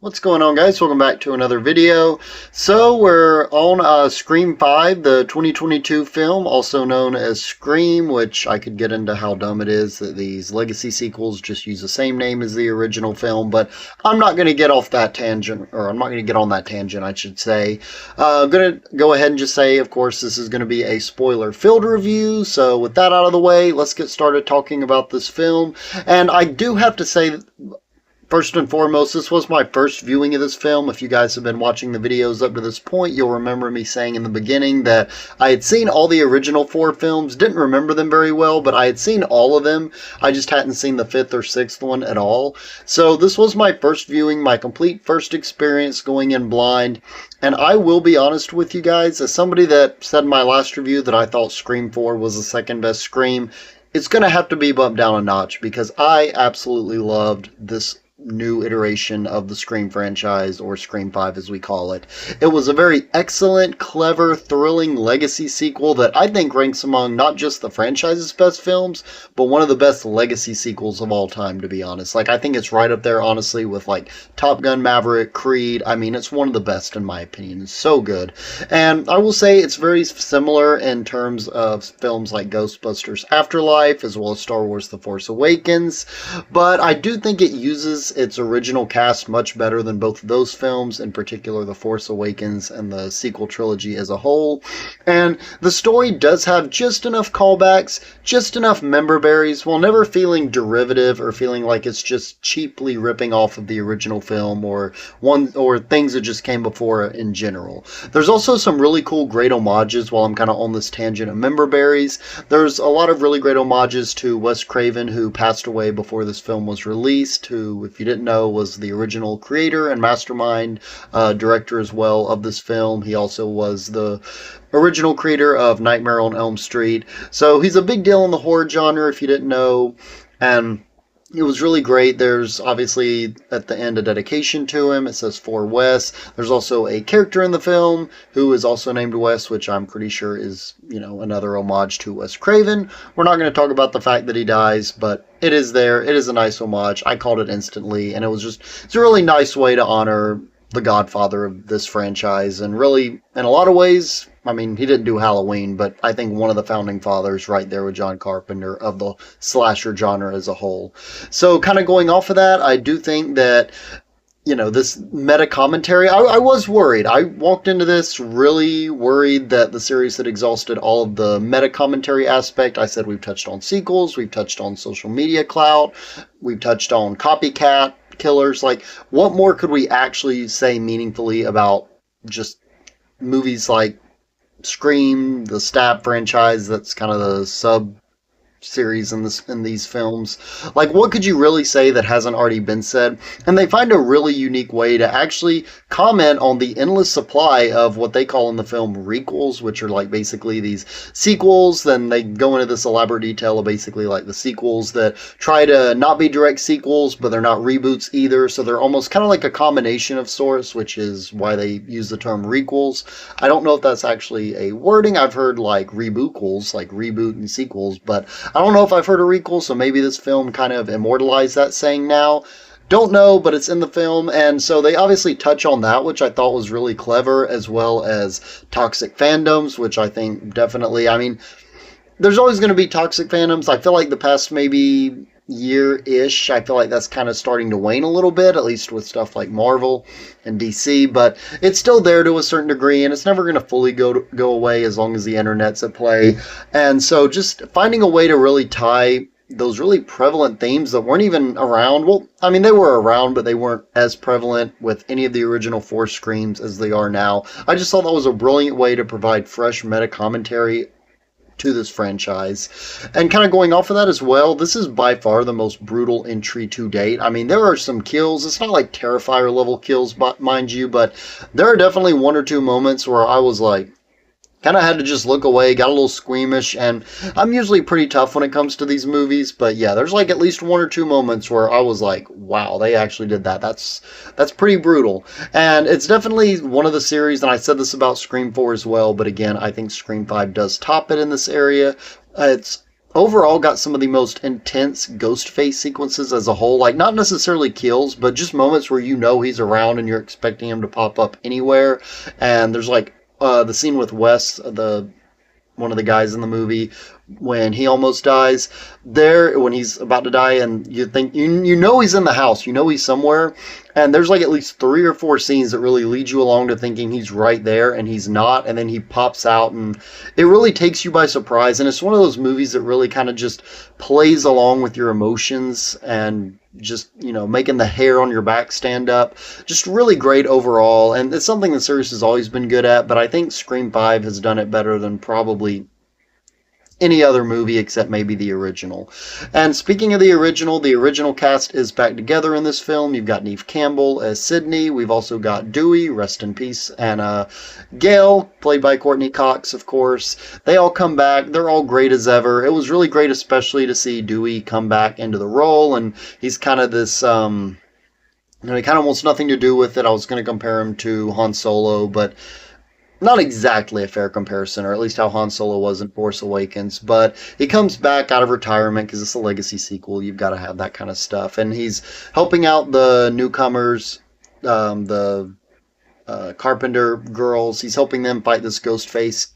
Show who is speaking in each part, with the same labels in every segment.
Speaker 1: What's going on, guys? Welcome back to another video. So we're on Scream 5, the 2022 film, also known as Scream, which I could get into how dumb it is that these legacy sequels just use the same name as the original film, but I'm not going to get off that tangent, or I'm not going to get on that tangent, I should say. I'm going to go ahead and just say, of course, this is going to be a spoiler-filled review, so with that out of the way, let's get started talking about this film. And I do have to say, first and foremost, this was my first viewing of this film. If you guys have been watching the videos up to this point, you'll remember me saying in the beginning that I had seen all the original 4 films, didn't remember them very well, but I had seen all of them. I just hadn't seen the 5th or 6th one at all. So this was my first viewing, my complete first experience going in blind. And I will be honest with you guys, as somebody that said in my last review that I thought Scream 4 was the second best Scream, it's going to have to be bumped down a notch because I absolutely loved this new iteration of the Scream franchise, or Scream 5 as we call it. It was a very excellent, clever, thrilling legacy sequel that I think ranks among not just the franchise's best films, but one of the best legacy sequels of all time, to be honest. Like, I think it's right up there, honestly, with like Top Gun Maverick, Creed. I mean, it's one of the best in my opinion. It's so good. And I will say it's very similar in terms of films like Ghostbusters Afterlife, as well as Star Wars The Force Awakens, but I do think it uses its original cast much better than both of those films, in particular The Force Awakens and the sequel trilogy as a whole. And the story does have just enough callbacks, just enough member berries, while never feeling derivative or feeling like it's just cheaply ripping off of the original film or things that just came before it in general. There's also some really cool great homages while I'm kind of on this tangent of member berries. There's a lot of really great homages to Wes Craven, who passed away before this film was released, who, if you didn't know, was the original creator and mastermind director as well of this film. He also was the original creator of Nightmare on Elm Street. So he's a big deal in the horror genre, if you didn't know. And it was really great. There's obviously at the end a dedication to him. It says for Wes. There's also a character in the film who is also named Wes, which I'm pretty sure is, another homage to Wes Craven. We're not going to talk about the fact that he dies, but it is there. It is a nice homage. I called it instantly, and it's a really nice way to honor the godfather of this franchise, and really, in a lot of ways, I mean, he didn't do Halloween, but I think one of the founding fathers right there with John Carpenter of the slasher genre as a whole. So kind of going off of that, I do think that, this meta commentary, I was worried. I walked into this really worried that the series had exhausted all of the meta commentary aspect. I said we've touched on sequels, we've touched on social media clout, we've touched on copycat killers. Like, what more could we actually say meaningfully about just movies like Scream, the Stab franchise, that's kind of the sub series in these films? Like, what could you really say that hasn't already been said? And they find a really unique way to actually comment on the endless supply of what they call in the film requels, which are like basically these sequels. Then they go into this elaborate detail of basically like the sequels that try to not be direct sequels, but they're not reboots either. So they're almost kind of like a combination of sorts, which is why they use the term requels. I don't know if that's actually a wording. I've heard like rebootquels, like reboot and sequels, but I don't know if I've heard a requel, so maybe this film kind of immortalized that saying now. Don't know, but it's in the film, and so they obviously touch on that, which I thought was really clever, as well as toxic fandoms, which I think definitely, I mean, there's always going to be toxic fandoms. I feel like the past maybe year-ish, I feel like that's kind of starting to wane a little bit, at least with stuff like Marvel and DC, but it's still there to a certain degree, and it's never going to fully go away as long as the internet's at play. And so just finding a way to really tie those really prevalent themes that weren't even around, well, I mean, they were around, but they weren't as prevalent with any of the original 4 Screams as they are now. I just thought that was a brilliant way to provide fresh meta commentary to this franchise. And kind of going off of that as well, this is by far the most brutal entry to date. I mean, there are some kills. It's not like Terrifier level kills, mind you, but there are definitely 1 or 2 moments where I was like, kind of had to just look away, got a little squeamish, and I'm usually pretty tough when it comes to these movies, but yeah, there's like at least 1 or 2 moments where I was like, wow, they actually did that. That's pretty brutal. And it's definitely one of the series, and I said this about Scream 4 as well, but again, I think Scream 5 does top it in this area. It's overall got some of the most intense ghost face sequences as a whole. Like, not necessarily kills, but just moments where you know he's around and you're expecting him to pop up anywhere. And there's like the scene with Wes, the one of the guys in the movie, when he almost dies there, when he's about to die, and you think you know he's in the house, you know he's somewhere, and there's like at least 3 or 4 scenes that really lead you along to thinking he's right there, and he's not, and then he pops out, and it really takes you by surprise. And it's one of those movies that really kind of just plays along with your emotions and just, you know, making the hair on your back stand up. Just really great overall, and it's something the series has always been good at, but I think Scream 5 has done it better than probably any other movie except maybe the original. And speaking of the original cast is back together in this film. You've got Neve Campbell as Sidney. We've also got Dewey, rest in peace, and Gail, played by Courtney Cox, of course. They all come back. They're all great as ever. It was really great, especially to see Dewey come back into the role, and he's kind of this, you know, he kind of wants nothing to do with it. I was going to compare him to Han Solo, but not exactly a fair comparison, or at least how Han Solo was in Force Awakens, but he comes back out of retirement because it's a legacy sequel. You've got to have that kind of stuff. And he's helping out the newcomers, the Carpenter girls. He's helping them fight this Ghostface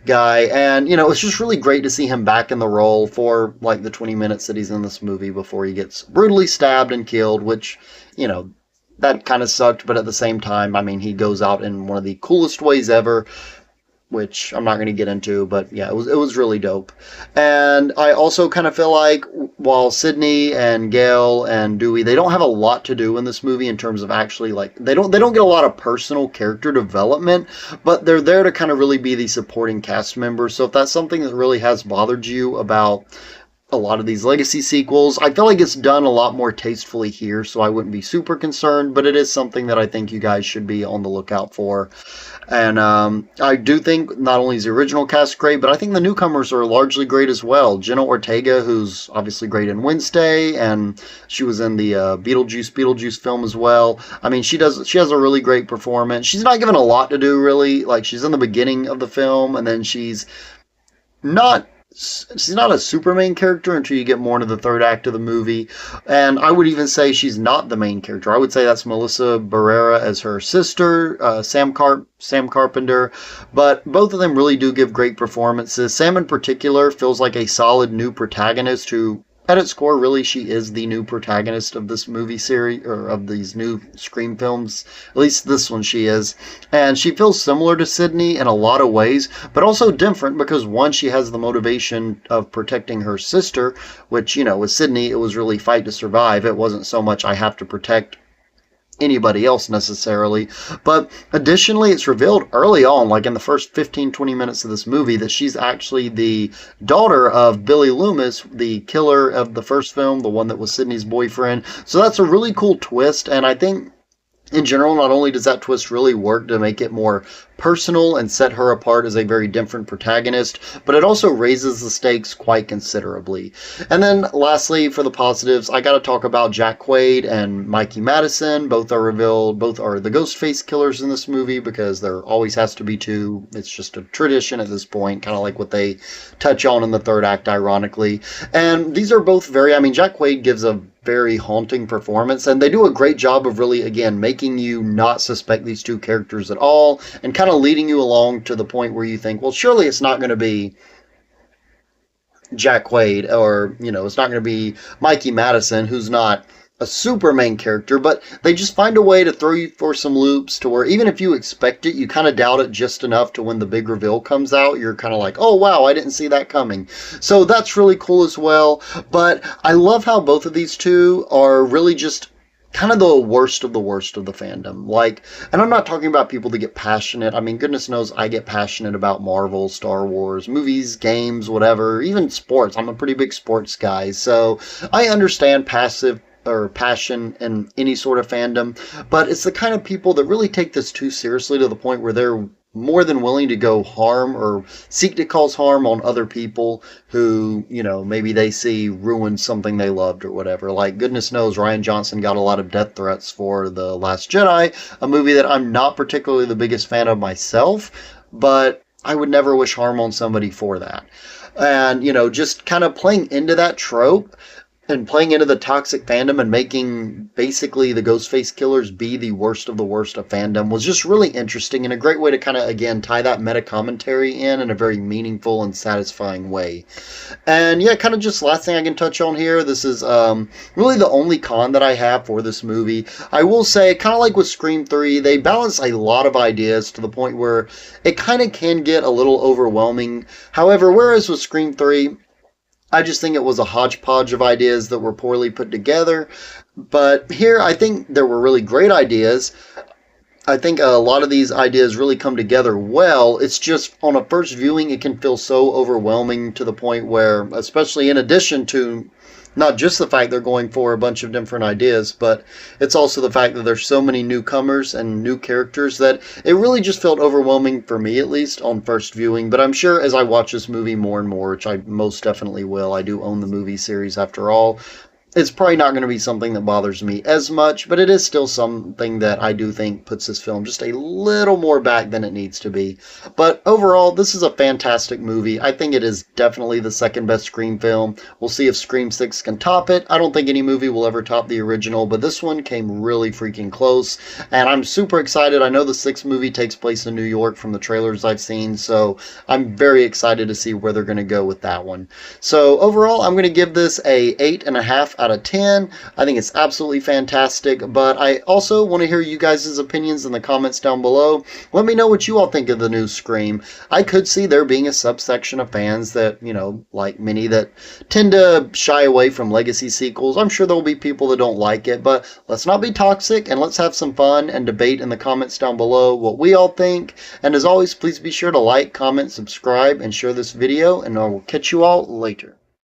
Speaker 1: guy. And, you know, it's just really great to see him back in the role for like the 20 minutes that he's in this movie before he gets brutally stabbed and killed, which, you know, that kind of sucked, but at the same time, I mean, he goes out in one of the coolest ways ever, which I'm not going to get into, but yeah, it was really dope. And I also kind of feel like while Sidney and Gail and Dewey, they don't have a lot to do in this movie in terms of actually, like, they don't get a lot of personal character development, but they're there to kind of really be the supporting cast members. So if that's something that really has bothered you about a lot of these legacy sequels, I feel like it's done a lot more tastefully here, so I wouldn't be super concerned, but it is something that I think you guys should be on the lookout for. And I do think not only is the original cast great, but I think the newcomers are largely great as well. Jenna Ortega, who's obviously great in Wednesday, and she was in the Beetlejuice film as well. I mean, she has a really great performance. She's not given a lot to do, really. Like, she's in the beginning of the film, and then she's not a super main character until you get more into the third act of the movie. And I would even say she's not the main character. I would say that's Melissa Barrera as her sister, Sam Carpenter. But both of them really do give great performances. Sam in particular feels like a solid new protagonist who, at its core, really, she is the new protagonist of this movie series, or of these new Scream films. At least this one she is. And she feels similar to Sidney in a lot of ways, but also different because, one, she has the motivation of protecting her sister, which, you know, with Sidney, it was really fight to survive. It wasn't so much I have to protect anybody else necessarily. But additionally, it's revealed early on, like in the first 15-20 minutes of this movie, that she's actually the daughter of Billy Loomis, the killer of the first film, the one that was Sidney's boyfriend. So that's a really cool twist, and I think in general, not only does that twist really work to make it more personal and set her apart as a very different protagonist, but it also raises the stakes quite considerably. And then lastly, for the positives, I gotta talk about Jack Quaid and Mikey Madison. Both are the Ghostface killers in this movie, because there always has to be two. It's just a tradition at this point, kind of like what they touch on in the third act, ironically. And these are both Jack Quaid gives a very haunting performance, and they do a great job of really, again, making you not suspect these two characters at all, and kind of leading you along to the point where you think, well, surely it's not going to be Jack Quaid, or, you know, it's not going to be Mikey Madison, who's not a super main character, but they just find a way to throw you for some loops to where even if you expect it, you kind of doubt it just enough to when the big reveal comes out, you're kind of like, oh wow, I didn't see that coming. So that's really cool as well. But I love how both of these two are really just kind of the worst of the fandom. Like, and I'm not talking about people that get passionate. I mean, goodness knows I get passionate about Marvel, Star Wars, movies, games, whatever, even sports. I'm a pretty big sports guy, so I understand passion in any sort of fandom, but it's the kind of people that really take this too seriously to the point where they're more than willing to go harm or seek to cause harm on other people who, you know, maybe they see ruin something they loved or whatever. Like, goodness knows Rian Johnson got a lot of death threats for The Last Jedi, a movie that I'm not particularly the biggest fan of myself, but I would never wish harm on somebody for that. And, you know, just kind of playing into that trope and playing into the toxic fandom and making basically the Ghostface Killers be the worst of the worst of fandom was just really interesting and a great way to kind of, again, tie that meta commentary in a very meaningful and satisfying way. And yeah, kind of just last thing I can touch on here. This is really the only con that I have for this movie. I will say, kind of like with Scream 3, they balance a lot of ideas to the point where it kind of can get a little overwhelming. However, whereas with Scream 3, I just think it was a hodgepodge of ideas that were poorly put together. But here, I think there were really great ideas. I think a lot of these ideas really come together well. It's just on a first viewing, it can feel so overwhelming to the point where, especially in addition to not just the fact they're going for a bunch of different ideas, but it's also the fact that there's so many newcomers and new characters that it really just felt overwhelming for me, at least on first viewing. But I'm sure as I watch this movie more and more, which I most definitely will, I do own the movie series after all, it's probably not going to be something that bothers me as much, but it is still something that I do think puts this film just a little more back than it needs to be. But overall, this is a fantastic movie. I think it is definitely the second best Scream film. We'll see if Scream 6 can top it. I don't think any movie will ever top the original, but this one came really freaking close, and I'm super excited. I know the sixth movie takes place in New York from the trailers I've seen, so I'm very excited to see where they're going to go with that one. So overall, I'm going to give this a 8.5 out of 10. I think it's absolutely fantastic, but I also want to hear you guys' opinions in the comments down below. Let me know what you all think of the new Scream. I could see there being a subsection of fans that, you know, like many, that tend to shy away from legacy sequels. I'm sure there'll be people that don't like it, but let's not be toxic and let's have some fun and debate in the comments down below what we all think. And as always, please be sure to like, comment, subscribe, and share this video, and I will catch you all later.